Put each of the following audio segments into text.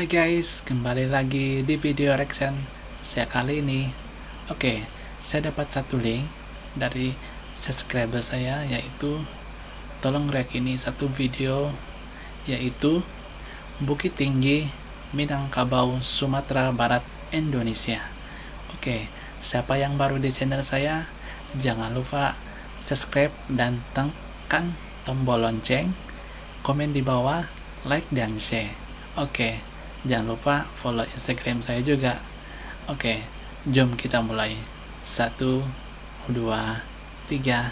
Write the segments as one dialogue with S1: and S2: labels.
S1: Hai guys, kembali lagi di video reaction saya kali ini. Oke, saya dapat satu link dari subscriber saya, yaitu tolong react ini satu video, yaitu Bukit Tinggi, Minangkabau, Sumatera Barat, Indonesia. Oke, siapa yang baru di channel saya, jangan lupa subscribe dan tekan tombol lonceng, komen di bawah, like dan share. Oke, jangan lupa follow Instagram saya juga. Oke, jom kita mulai. 1, 2, 3.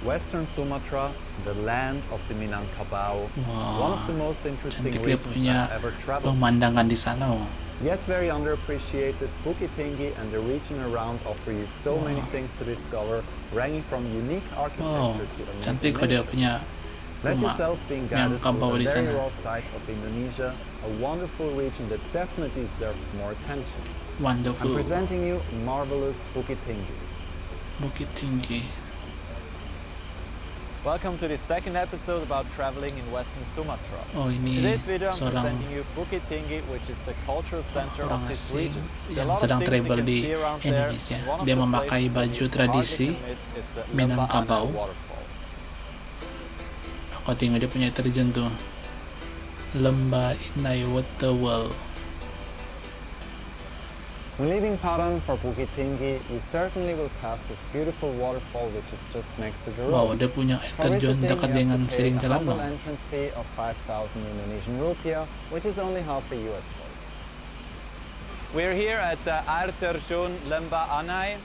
S2: Western Sumatra, the land of the Minangkabau, one of the most interesting
S1: Cantik dia
S2: regions
S1: punya
S2: I've ever traveled.
S1: pemandangan di sana.
S2: Yet very underappreciated, Bukit Tinggi and the region around offer you so many things to discover, ranging from unique architecture to
S1: Cantik
S2: amazing
S1: kok dia
S2: nature.
S1: punya
S2: Let
S1: rumah
S2: yourself being guided
S1: Minangkabau
S2: through
S1: di
S2: the very
S1: sana.
S2: raw side of Indonesia, a wonderful region that definitely deserves more attention. I'm
S1: Wonderful.
S2: presenting you marvelous Bukit Tinggi.
S1: Bukit Tinggi.
S2: Welcome to the second episode about traveling in Western Sumatra.
S1: Oh, ini
S2: Today's video I'm
S1: seorang
S2: presenting you Bukit Tinggi, which is the cultural center of
S1: orang
S2: this
S1: asing
S2: region.
S1: yang sedang travel di Indonesia. Dia memakai baju tradisi Minangkabau. Aku tengok dia punya terjun tuh, Lembah Inai Water World.
S2: When leaving Padang for Bukit Tinggi, you certainly will pass this beautiful waterfall which is just next to the road.
S1: Wow, dia punya air terjun dekat dengan siring jalan loh.
S2: Entrance fee of 5,000 Indonesian rupiah, which is only half a US dollar. We're here at the air terjun Lembah Anai.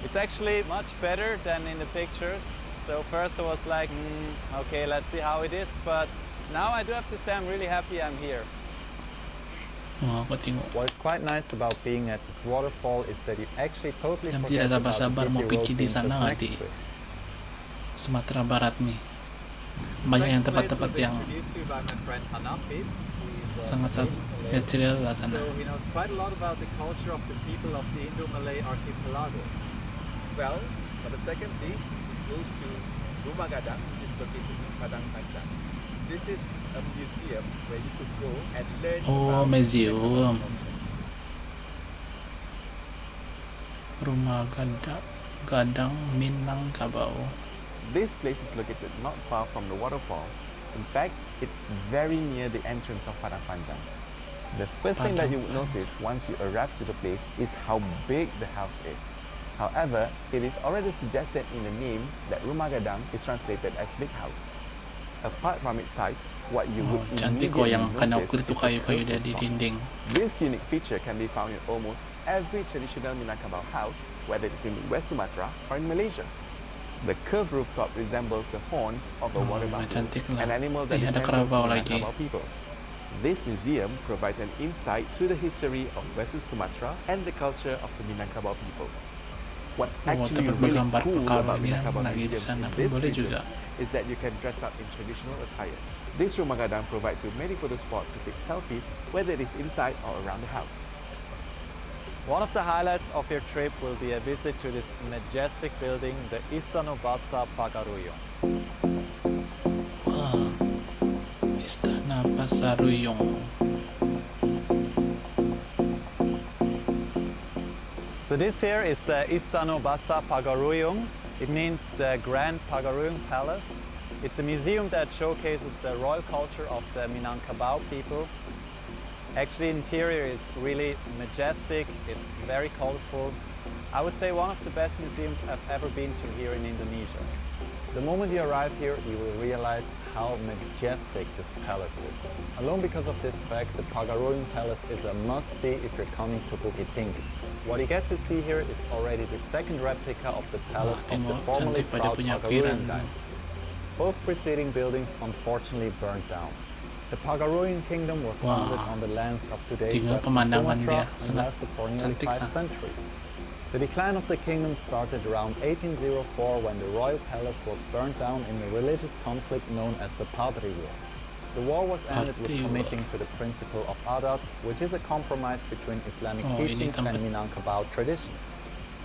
S2: It's actually much better than in the pictures. So first I was like, okay, let's see how it is. But now I do have to say I'm really happy I'm here.
S1: Wah, aku tengok.
S2: What's quite nice about being at this waterfall is that you actually totally
S1: Yang
S2: forget
S1: tidak
S2: about the
S1: sabar-sabar mau
S2: busy road
S1: pergi di
S2: being
S1: sana
S2: just
S1: di
S2: next to it.
S1: Sumatera Barat nih. Banyak yang tempat-tempat yang sangat natural lah sana.
S2: So he knows quite a lot about the culture of the people of the Indo-Malay archipelago.
S3: Well, for the second thing, it goes to Rumah Gadang, which is located in Padang Panjang. This is a museum where you could go and learn
S1: Oh,
S3: about
S1: museum.
S3: culture.
S1: Rumah Gadang Minangkabau.
S3: This place is located not far from the waterfall. In fact, it's very near the entrance of Padang Panjang. The first thing that you would notice once you arrive to the place is how big the house is. However, it is already suggested in the name that Rumah Gadang is translated as big house. Apart from its size, what you would
S1: Cantik kok
S3: immediately
S1: yang kena
S3: notice
S1: ukur itu
S3: is the
S1: kayu-kayu
S3: curved
S1: di
S3: rooftop.
S1: dinding.
S3: This unique feature can be found in almost every traditional Minangkabau house, whether it's in West Sumatra or in Malaysia. The curved rooftop resembles the horns of a water buffalo,
S1: Cantik lah.
S3: an animal that
S1: Ada
S3: resembles
S1: kerabau
S3: the
S1: lagi.
S3: Minangkabau people. This museum provides an insight to the history of Western Sumatra and the culture of the Minangkabau people. What's actually
S1: tempat
S3: really
S1: bergambar
S3: cool
S1: kalau
S3: about
S1: ini
S3: Minangkabau
S1: lagi di
S3: Museum
S1: sana
S3: in
S1: pun
S3: this
S1: boleh
S3: region
S1: juga.
S3: is that you can dress up in traditional attire. This Rumah Gadang provides you many photo spots to take selfies, whether it is inside or around the house.
S2: One of the highlights of your trip will be a visit to this majestic building, the Istana Basa Pagaruyung.
S1: Wah, Istana Pasaruyung.
S2: So this here is the Istana Basa Pagaruyung. It means the Grand Pagaruyung Palace. It's a museum that showcases the royal culture of the Minangkabau people. Actually, interior is really majestic. It's very colorful. I would say one of the best museums I've ever been to here in Indonesia. The moment you arrive here, you will realize how majestic this palace is. Alone because of this fact, the Pagaruyung Palace is a must-see if you're coming to Bukit Tinggi. What you get to see here is already the second replica of the palace of the
S1: tengok,
S2: formerly
S1: cantik pada
S2: proud
S1: punya
S2: Pagaruyung
S1: piran tuh.
S2: dynasty. Both preceding buildings unfortunately burned down. The Pagaruyung kingdom was founded on the lands of today's
S1: Tinggal
S2: Western
S1: pemandangan
S2: Sumatra
S1: dia,
S2: and
S1: sangat
S2: lasted for nearly
S1: cantik
S2: 5
S1: lah.
S2: centuries. The decline of the kingdom started around 1804 when the royal palace was burned down in a religious conflict known as the Padri War. The war was ended with
S1: Padri War.
S2: committing to the principle of Adat, which is a compromise between Islamic
S1: Oh, ini
S2: teachings and
S1: tempat
S2: Minangkabau traditions.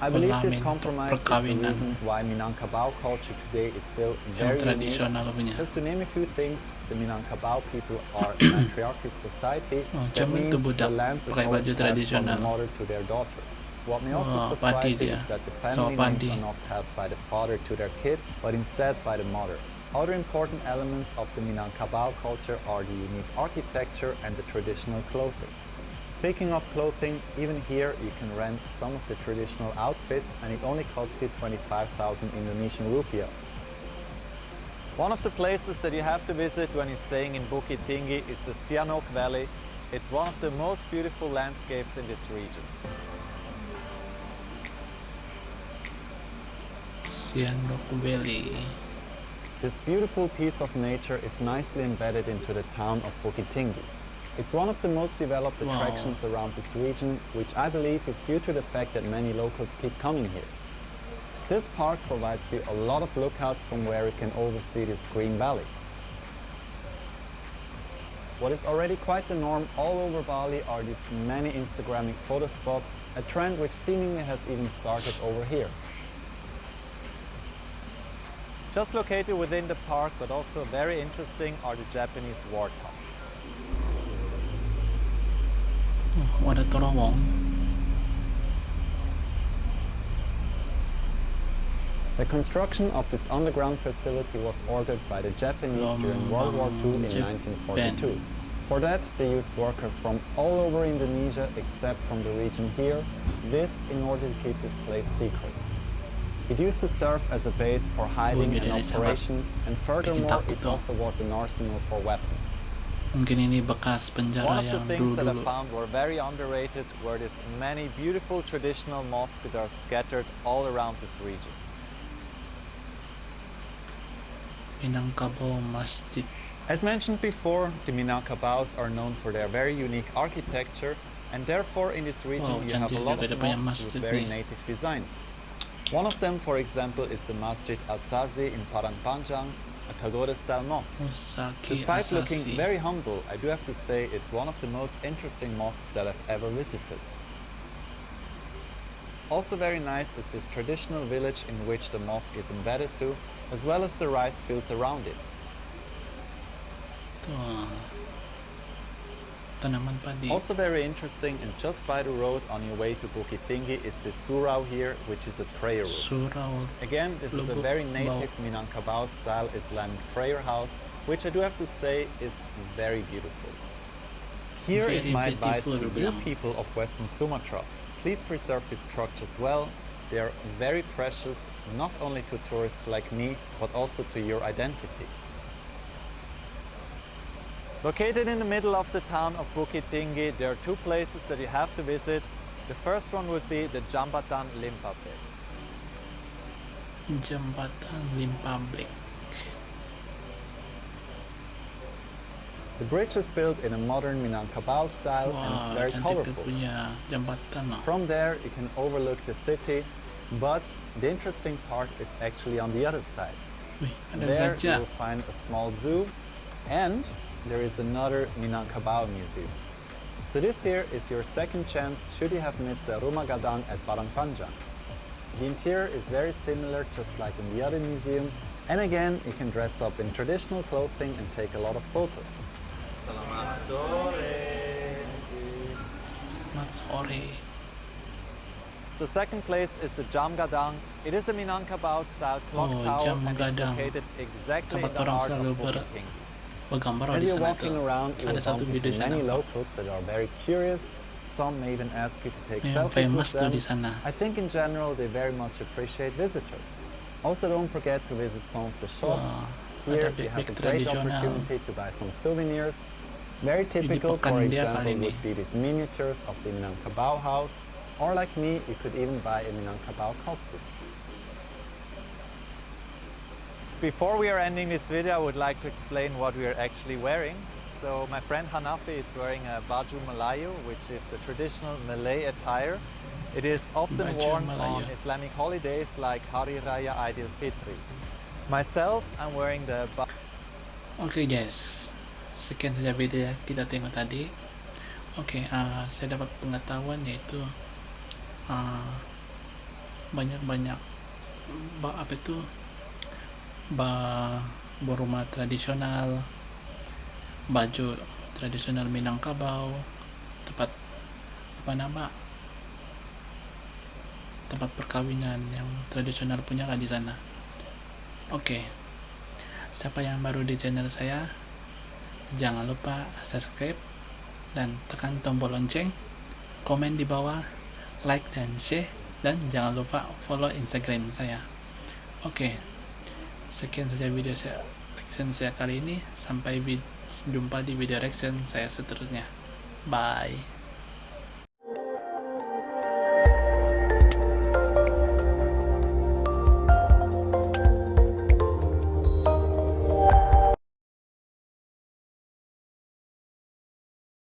S2: I believe this
S1: kelamin,
S2: compromise is the
S1: perkawinan
S2: reason why Minangkabau culture today is still
S1: yang
S2: very unique.
S1: tradisional punya.
S2: Just to name a few things, the Minangkabau people are a matriarchal society.
S1: Oh,
S2: That
S1: Jamil tuh
S2: means the
S1: budak
S2: land is
S1: pakai
S2: always
S1: baju
S2: passed from the
S1: tradisional.
S2: mother to their daughters. What may also
S1: Wah,
S2: surprise
S1: padi
S2: you
S1: dia.
S2: is that the
S1: Sama
S2: family
S1: padi.
S2: names are not passed by the father to their kids, but instead by the mother. Other important elements of the Minangkabau culture are the unique architecture and the traditional clothing. Speaking of clothing, even here you can rent some of the traditional outfits and it only costs you 25,000 Indonesian rupiah. One of the places that you have to visit when you're staying in Bukit Tinggi is the Sianok Valley. It's one of the most beautiful landscapes in this region.
S1: Sianok Valley.
S2: This beautiful piece of nature is nicely embedded into the town of Bukit Tinggi. It's one of the most developed
S1: Wow.
S2: attractions around this region, which I believe is due to the fact that many locals keep coming here. This park provides you a lot of lookouts from where you can oversee this green valley. What is already quite the norm all over Bali are these many Instagramming photo spots, a trend which seemingly has even started over here. Just located within the park, but also very interesting, are the Japanese warthog.
S1: Oh, ada terowong.
S2: The construction of this underground facility was ordered by the Japanese during World War II in
S1: Japan.
S2: 1942. For that, they used workers from all over Indonesia except from the region here, this in order to keep this place secret. It used to serve as a base for hiding and
S1: Indonesia,
S2: operation, and furthermore,
S1: takut
S2: it
S1: tuh.
S2: also was an arsenal for weapons.
S1: Mungkin ini bekas
S2: One
S1: penjara
S2: of the
S1: yang
S2: things that I
S1: dulu-dulu.
S2: found were very underrated were these many beautiful traditional mosques that are scattered all around this region.
S1: Minangkabau Masjid.
S2: As mentioned before, the Minangkabaus are known for their very unique architecture, and therefore in this region
S1: Wow,
S2: you have a
S1: cantik
S2: lot
S1: juga
S2: of
S1: dia punya
S2: mosques
S1: masjid
S2: with very
S1: nih.
S2: native designs. One of them, for example, is the Masjid Asazi in Padang Panjang, a pagoda-style mosque.
S1: Musaki
S2: Despite looking
S1: Asasi.
S2: very humble, I do have to say it's one of the most interesting mosques that I've ever visited. Also very nice is this traditional village in which the mosque is embedded to, as well as the rice fields around it.
S1: Tuh. Tanaman padi.
S2: Also very interesting, and just by the road on your way to Bukit Tinggi is the surau here, which is a prayer room.
S1: Surau.
S2: Again, this is a very native Minangkabau style Islamic prayer house, which I do have to say is very beautiful. Here is
S1: Very
S2: my advice to
S1: beautiful,
S2: you
S1: bilang.
S2: people of Western Sumatra. Please preserve these structures well. They are very precious, not only to tourists like me, but also to your identity. Located in the middle of the town of Bukit Tinggi, there are two places that you have to visit. The first one would be the Jambatan Limpape.
S1: Jembatan Limpablik.
S2: The bridge is built in a modern Minangkabau style and it's
S1: Wah,
S2: very
S1: cantik dia
S2: colorful.
S1: punya jembatan loh.
S2: From there, you can overlook the city, but the interesting part is actually on the other side.
S1: Wih, ada
S2: There you
S1: gajah.
S2: will find a small zoo, and there is another Minangkabau museum. So this here is your second chance should you have missed the Rumah Gadang at Padang Panjang. The interior is very similar, just like in the other museum, and again, you can dress up in traditional clothing and take a lot of photos.
S1: Selamat sore.
S2: The second place is the Jam Gadang. It is a Minangkabau style clock
S1: Oh,
S2: tower
S1: Jam
S2: and it's
S1: Gadang.
S2: located exactly in
S1: Tempat
S2: the
S1: orang
S2: heart
S1: selalu
S2: of Bukit Tinggi.
S1: bergambar
S2: As
S1: di
S2: you're
S1: sana
S2: walking
S1: tuh.
S2: around, you
S1: Ada
S2: will
S1: satu
S2: bump
S1: video
S2: into
S1: sana.
S2: many locals that are very curious. Some may even ask you to take
S1: Yang
S2: selfies
S1: famous
S2: with
S1: tuh
S2: them.
S1: di sana.
S2: I think in general they very much appreciate visitors. Also, don't forget to visit some of the shops.
S1: Wah,
S2: Here
S1: ada
S2: you have
S1: backpack
S2: a great
S1: tradisional.
S2: opportunity to buy some souvenirs. Very typical,
S1: pekan
S2: for
S1: dia
S2: example,
S1: kali ini.
S2: would be these miniatures of the Minangkabau house. Or like me, you could even buy a Minangkabau costume. Before we are ending this video, I would like to explain what we are actually wearing. So my friend Hanafi is wearing a baju Melayu, which is a traditional Malay attire. It is often
S1: Baju
S2: worn
S1: Melayu.
S2: on Islamic holidays like Hari Raya Aidil Fitri. Myself, I'm wearing the
S1: Oke guys, sekian saja video yang kita tengok tadi. Oke, saya dapat pengetahuan yaitu banyak apa itu rumah tradisional, baju tradisional Minangkabau, tempat tempat perkawinan yang tradisional punya di sana. Oke, siapa yang baru di channel saya, jangan lupa subscribe dan tekan tombol lonceng, komen di bawah, like dan share, dan jangan lupa follow Instagram saya. Oke, sekian saja video reaction saya kali ini. Sampai jumpa di video reaction saya seterusnya. Bye.